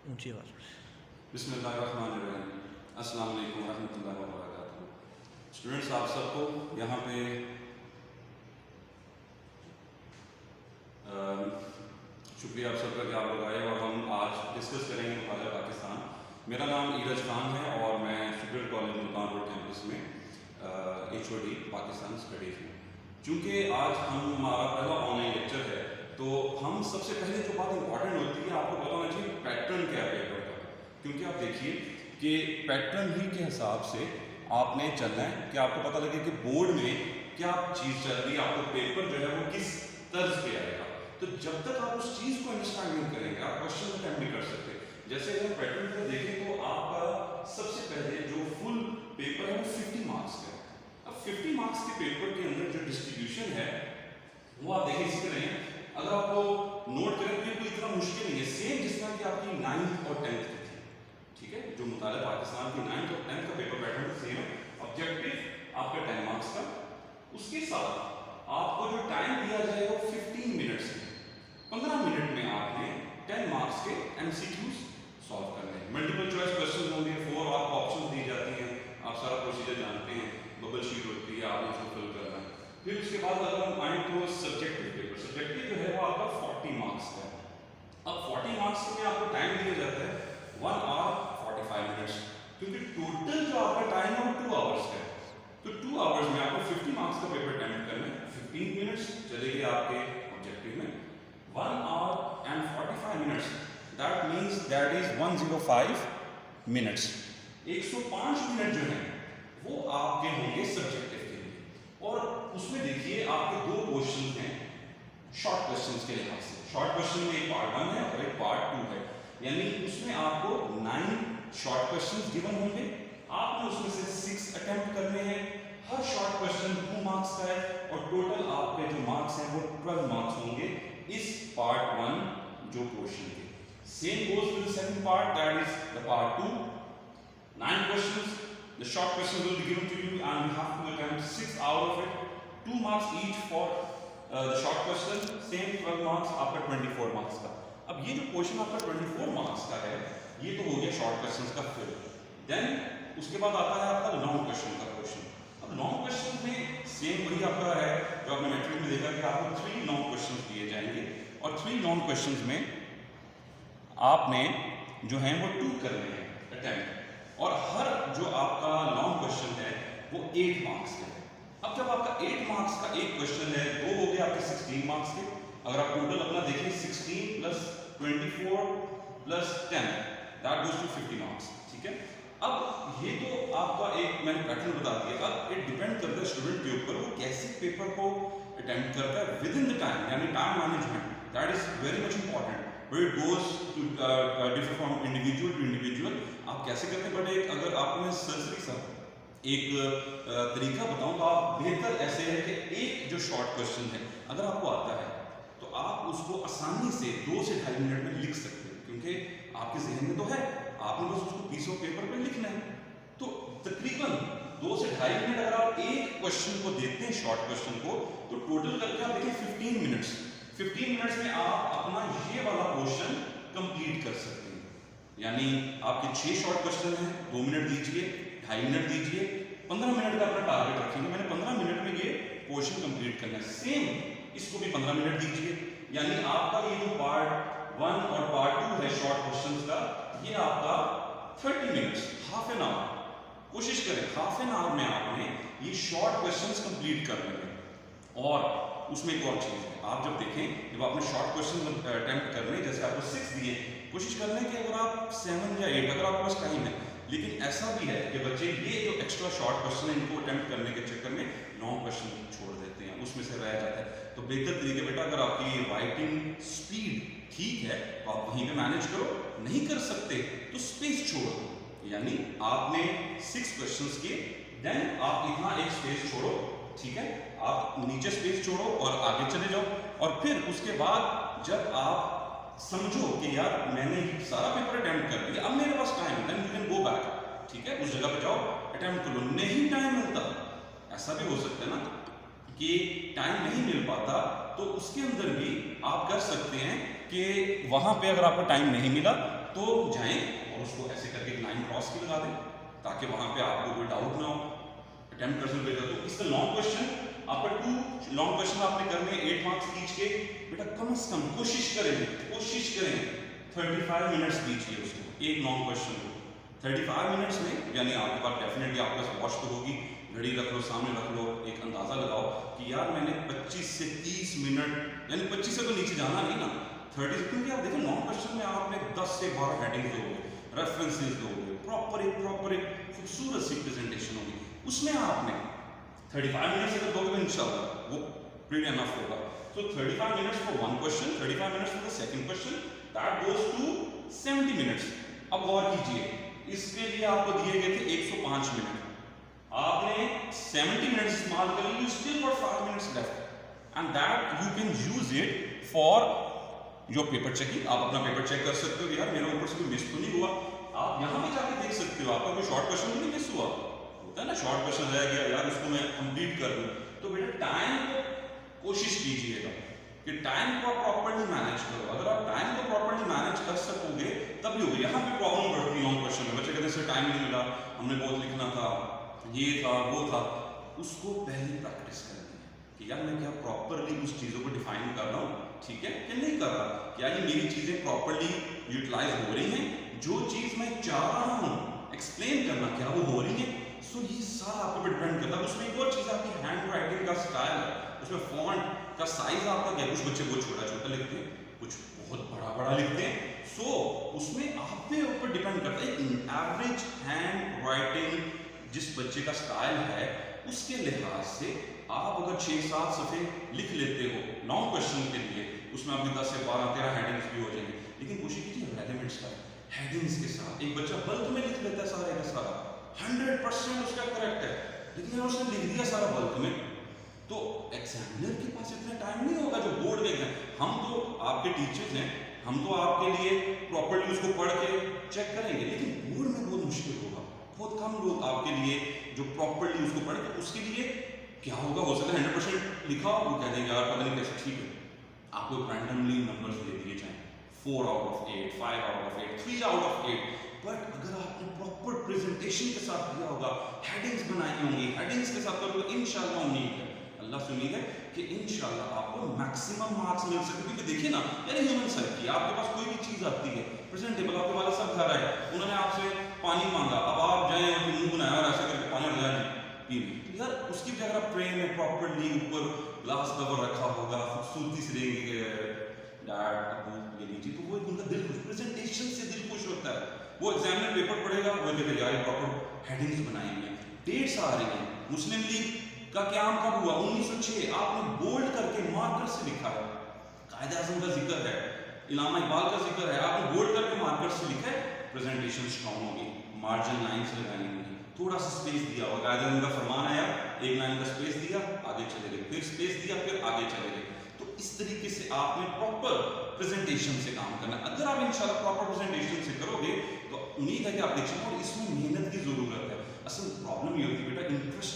ऊंची आवाज़ में। बिस्मिल्लाहिर्रहमानिर्रहीम। अस्सलाम वालेकुम रहमतुल्लाहि व बरकातुहू। स्टूडेंट्स, आप सबको यहाँ पे शुक्रिया आप सबका कि आप लोग आए और हम आज डिस्कस करेंगे मुकाबला पाकिस्तान। मेरा नाम ईरज खान है और मैं शुक्र कॉलेज मुल्तान रोड कैंपस में HOD पाकिस्तान स्टडीज़ में। चूँकि आज हमारा पहला ऑनलाइन लेक्चर है तो हम सबसे पहले जो बात इंपॉर्टेंट होती है आपको पता होना चाहिए पैटर्न क्या है पेपर का। क्योंकि आप देखिए कि पैटर्न ही के हिसाब से आपने चलना है कि आपको पता लगे कि बोर्ड में क्या चीज़ चल रही है, आपको पेपर जो है वो किस तर्ज पे आएगा। तो जब तक आप उस चीज़ को अंडरस्टैंड नहीं करेंगे आप क्वेश्चन अटेम्प्ट नहीं कर सकते। जैसे अगर पैटर्न को देखें तो आपका सबसे पहले जो फुल पेपर है वो 50 मार्क्स का है। अब 50 मार्क्स के पेपर के अंदर जो डिस्ट्रीब्यूशन है वो आप देखिए इसी तरह है। अगर आपको नोट करें तो ये कोई इतना मुश्किल नहीं है, सेम जिस तरह की आपकी 9th और 10th की थी। ठीक है, जो मुताले पाकिस्तान की 9th और 10th का पेपर पैटर्न सेम है। ऑब्जेक्टिव आपका 10 मार्क्स का, उसके साथ आपको जो टाइम दिया जाएगा वो 15 मिनट्स है। 15 मिनट में आपने 10 मार्क्स के MCQs सॉल्व करने हैं। मल्टीपल चॉइस क्वेश्चन होंगे, 4 आपको ऑप्शन दी जाती हैं, आप सारा प्रोसीजर जानते हैं, बबल शीट होती है, आपने उसको फिल करना है। फिर उसके बाद अगर हम आए तो सब्जेक्टिव पेपर, सब्जेक्टिव जो है वो आपका 40 मार्क्स का है। अब 40 मार्क्स में आपको टाइम दिया जाता है 1 आवर 45 मिनट्स, क्योंकि टोटल जो आपका टाइम है वो 2 आवर्स का है। तो 2 आवर्स में आपको 50 मार्क्स का पेपर अटेम्प्ट करना है। 15 मिनट्स चलेगी आपके ऑब्जेक्टिव में, 1 our and 45 minutes, that means that is 105 minutes. 105 minute जो है वो आपके होंगे सब्जेक्टिव के लिए। और उसमें देखिए आपके 2 क्वेश्चन हैं शॉर्ट क्वेश्चंस के लिहाज से। शॉर्ट क्वेश्चन में एक पार्ट 1 है और एक पार्ट 2 है, यानी उसमें आपको 9 शॉर्ट क्वेश्चंस गिवन होंगे, आपने उसमें से 6 अटेम्प्ट करने हैं। हर शॉर्ट क्वेश्चन 2 मार्क्स का है और टोटल आपके जो मार्क्स हैं वो 12 मार्क्स होंगे इस पार्ट 1 जो क्वेश्चन के। Same goes with the second part, that is the part 2। 9 questions, the short questions will be given to you and you have to attempt 6 out of it, 2 marks each for the short question, same 12 marks, आपका 24 marks का। अब ये जो question आपका 24 marks का है ये तो हो गया शॉर्ट क्वेश्चंस का फिल। देन उसके बाद आता है आपका लॉन्ग क्वेश्चन का क्वेश्चन। अब लॉन्ग क्वेश्चन में सेम वही आपका है जो आपने मैट्रिक में देखा कि आपको 3 लॉन्ग क्वेश्चन दिए जाएंगे और 3 लॉन्ग क्वेश्चन में आपने जो है वो 2 करने हैं अटेम्प्ट, और हर जो आपका लॉन्ग क्वेश्चन है वो 8 मार्क्स का है। अब जब आपका 8 मार्क्स का एक क्वेश्चन है, 2 हो गए आपके 16 मार्क्स के। अगर आप टोटल अपना देखें 16 plus 24 plus 10 that goes to 50 marks. ठीक है, अब ये तो आपका एक मैंने पैटर्न बता दिया। अब इट डिपेंड करता है स्टूडेंट के ऊपर वो कैसे पेपर को अटेम्प्ट करता है विद इन द टाइम, यानी time management that is very much important. Where it goes to differ from individual to individual। आप कैसे करते हैं, बट एक अगर आपको मैं सरसरी सा एक तरीका बताऊं तो आप बेहतर ऐसे है कि एक जो शॉर्ट क्वेश्चन है अगर आपको आता है तो आप उसको आसानी से 2 से 2.5 मिनट में लिख सकते हैं, क्योंकि आपके जहन में तो है, आपने बस उसको पीस ऑफ पेपर पे लिखना है। तो तकरीबन 2 से 2.5 मिनट अगर आप एक क्वेश्चन को देते हैं शॉर्ट क्वेश्चन को, तो टोटल करके आप देखिए 15 मिनट्स। 15 मिनट्स में आप अपना ये वाला क्वेश्चन कंप्लीट कर सकते हैं। यानी आपके 6 शॉर्ट क्वेश्चन हैं, 2 मिनट दीजिए, 2.5 मिनट दीजिए, 15 मिनट का अपना टारगेट रखेंगे, मैंने 15 मिनट में ये क्वेश्चन कंप्लीट करना है। सेम इसको भी 15 मिनट दीजिए, यानी आपका ये जो पार्ट 1 और पार्ट 2 है शॉर्ट क्वेश्चन का, ये आपका 30 मिनट्स, हाफ एन आवर। कोशिश करें हाफ एन आवर में आपने ये शॉर्ट क्वेश्चंस कंप्लीट कर लेंगे। और उसमें एक और चीज़ है, आप जब देखें जब आपने शॉर्ट क्वेश्चन अटेम्प्ट करने, जैसे आपको 6 दिए, कोशिश करना है कि अगर आप 7 या 8 अगर आपके पास टाइम है, लेकिन ऐसा भी है कि बच्चे ये जो एक्स्ट्रा शॉर्ट क्वेश्चन है इनको अटेम्प्ट करने के चक्कर में लॉन्ग क्वेश्चन छोड़ देते हैं, उसमें से रह जाता है। तो बेहतर तरीके बेटा अगर आपकी राइटिंग स्पीड ठीक है तो आप वहीं पे मैनेज करो, नहीं कर सकते तो स्पेस छोड़ो, यानी आपने 6 क्वेश्चंस किए, देन आप इतना एक स्पेस छोड़ो। ठीक है, आप नीचे स्पेस छोड़ो और आगे चले जाओ, और फिर उसके बाद जब आप समझो कि यार मैंने सारा पेपर अटेम्प्ट कर दिया, अब मेरे पास टाइम है, then you can go back. ठीक है, उस जगह पे जाओ, अटेम्प्ट करो। नहीं टाइम मिलता, ऐसा भी हो सकता है ना कि टाइम नहीं मिल पाता, तो उसके अंदर भी आप कर सकते हैं कि वहां पे अगर आपको टाइम नहीं मिला तो जाएं और उसको ऐसे करके एक लाइन क्रॉस की लगा दें ताकि वहां पे आपको कोई डाउट ना हो, अटेम्प्ट कर सकते। तो इसका लॉन्ग क्वेश्चन आपका 2 लॉन्ग क्वेश्चन आपने करने 8 मार्क्स ईच के। बेटा कम से कम कोशिश करें 35 मिनट्स दीजिए उसको, एक लॉन्ग क्वेश्चन को 35 मिनट्स में। यानी आपके पास डेफिनेटली आपके पास वॉच तो होगी, घड़ी रख लो, सामने रख लो, एक अंदाजा लगाओ कि यार मैंने 25 से 30 मिनट, यानी 25 से तो नीचे जाना नहीं ना, 30 से, क्योंकि आप देखो लॉन्ग क्वेश्चन में आपने 10 से 12 हेडिंग्स दोगे, रेफरेंसेस दोगे, प्रॉपर एक खूबसूरत सी प्रेजेंटेशन होगी, उसमें आपने 35 मिनट्स अगर दोगे तो इंशाल्लाह वो प्रीटी एनफ होगा। So 35 minutes for one question, 35 minutes for the second question, that goes to 70 minutes. अब गौर कीजिए, इसके लिए आपको दिए गए थे 105 मिनट, आपने 70 मिनट्स इस्तेमाल कर लिए, you still got 5 minutes left, and that you can use it for your paper checking. आप अपना पेपर चेक कर सकते हो, यार मेरा ऊपर से कोई मिस तो नहीं हुआ, आप यहाँ पे जाके देख सकते हो, आपका कोई शॉर्ट क्वेश्चन नहीं मिस हुआ, होता है ना शॉर्ट क्वेश्चन रह गया, यार उसको मैं कंप्लीट कर दूं। तो बेटा टाइम को कोशिश कीजिएगा कि टाइम को आप प्रॉपर्ली मैनेज करो। अगर आप टाइम को प्रॉपर्ली मैनेज कर सकोगे तभी होगा। यहाँ पे प्रॉब्लम बढ़ती है लॉन्ग क्वेश्चन में, बच्चे कहते हैं सर टाइम नहीं मिला, हमने बहुत लिखना था, ये था वो था, उसको पहले प्रैक्टिस करनी है कि यार मैं क्या प्रॉपर्ली उस चीज़ों को डिफाइन कर रहा हूँ, ठीक है कि नहीं कर रहा, क्या ये मेरी चीज़ें प्रॉपर्ली यूटिलाइज हो रही हैं, जो चीज़ मैं चाह रहा हूँ एक्सप्लेन करना क्या वो हो रही है। सो ये सारा आप पे डिपेंड करता है। उसमें एक और चीज़ आपकी हैंड राइटिंग का स्टाइल है, उसमें फॉन्ट का साइज आपका क्या, कुछ बच्चे बहुत छोटा छोटा लिखते हैं, कुछ बहुत बड़ा बड़ा लिखते हैं। सो उसमें आप पे ऊपर डिपेंड करता है। एवरेज हैंड राइटिंग जिस बच्चे का स्टाइल है उसके लिहाज से आप अगर 6-7 सफ़े लिख लेते हो लॉन्ग क्वेश्चन के लिए, उसमें आपके 10 से 12-13 हेडिंग्स भी हो जाएंगे। लेकिन कोशिश कीजिए रेलिवेंट्स का, हेडिंग्स के साथ। एक बच्चा बल्क में लिख लेता है सारे का सारा, 100% उसका करेक्ट है, लेकिन यार उसने लिख दिया सारा बल्क में, तो एग्जामिनर के पास इतना टाइम नहीं होगा जो बोर्ड में एग्जाम। हम तो आपके टीचर्स हैं, हम तो आपके लिए प्रॉपर्ली उसको पढ़ के चेक करेंगे, लेकिन बोर्ड में बहुत मुश्किल होगा। बहुत कम लोग आपके लिए जो प्रॉपर्ली उसको पढ़ के, उसके लिए क्या होगा, हो सकता है 100% लिखा हो, वो कह देंगे यार पता नहीं कैसे, ठीक है आपको रैंडमली नंबर्स दे दिए जाएं, 4 out of 8, 5 out of 8, 3 out of 8, but अगर आपने प्रॉपर प्रेजेंटेशन के साथ दिया होगा, हेडिंग्स बनाई होंगी, हेडिंग्स के साथ करोगे, इंशाल्लाह उम्मीद है, अल्लाह से उम्मीद है कि इंशाल्लाह आपको मैक्सिमम मार्क्स मिल सकते हैं। क्योंकि देखिए ना यार ह्यूमन साइकी, आपके पास कोई भी चीज़ आती है प्रेजेंटेबल, आपके वाला सब घर आए, उन्होंने आपसे पानी मांगा, अब आप जाए और मुंह बनाया और ऐसे करके पानी लगाया पीने, यार उसकी जगह आप ट्रे में प्रॉपर्ली ऊपर ग्लास कवर रखा होगा, खूबसूरती से देंगे डैड अबू ये लीजिए, तो वो उनका दिल खुश, प्रेजेंटेशन से दिल खुश होता है। वो एग्जामिनर पेपर पढ़ेगा, वो कहते यार प्रॉपर हेडिंग्स बनाई हुई हैं, डेट्स आ रही हैं, मुस्लिम लीग का क्याम कब हुआ 1906, आपने बोल्ड करके मार्कर से लिखा है, कायदे आज़म का जिक्र है, इलामा इकबाल का जिक्र है, आपने बोल्ड करके मार्कर से लिखा है, प्रेजेंटेशन स्ट्रॉन्ग होगी, मार्जिन लाइन्स लगाई होंगी, थोड़ा सा स्पेस दिया होगा, कायदे आज़म का फरमान आया, एक लाइन का स्पेस दिया, आगे चले गए, फिर स्पेस दिया, फिर आगे चले गए। तो इस तरीके से आपने प्रॉपर प्रेजेंटेशन से काम करना है। अगर आप इंशाल्लाह प्रॉपर प्रेजेंटेशन से करोगे तो उम्मीद है कि आप देखेंगे, और इसमें मेहनत की जरूरत है। असल प्रॉब्लम ये होती है बेटा, इंटरेस्ट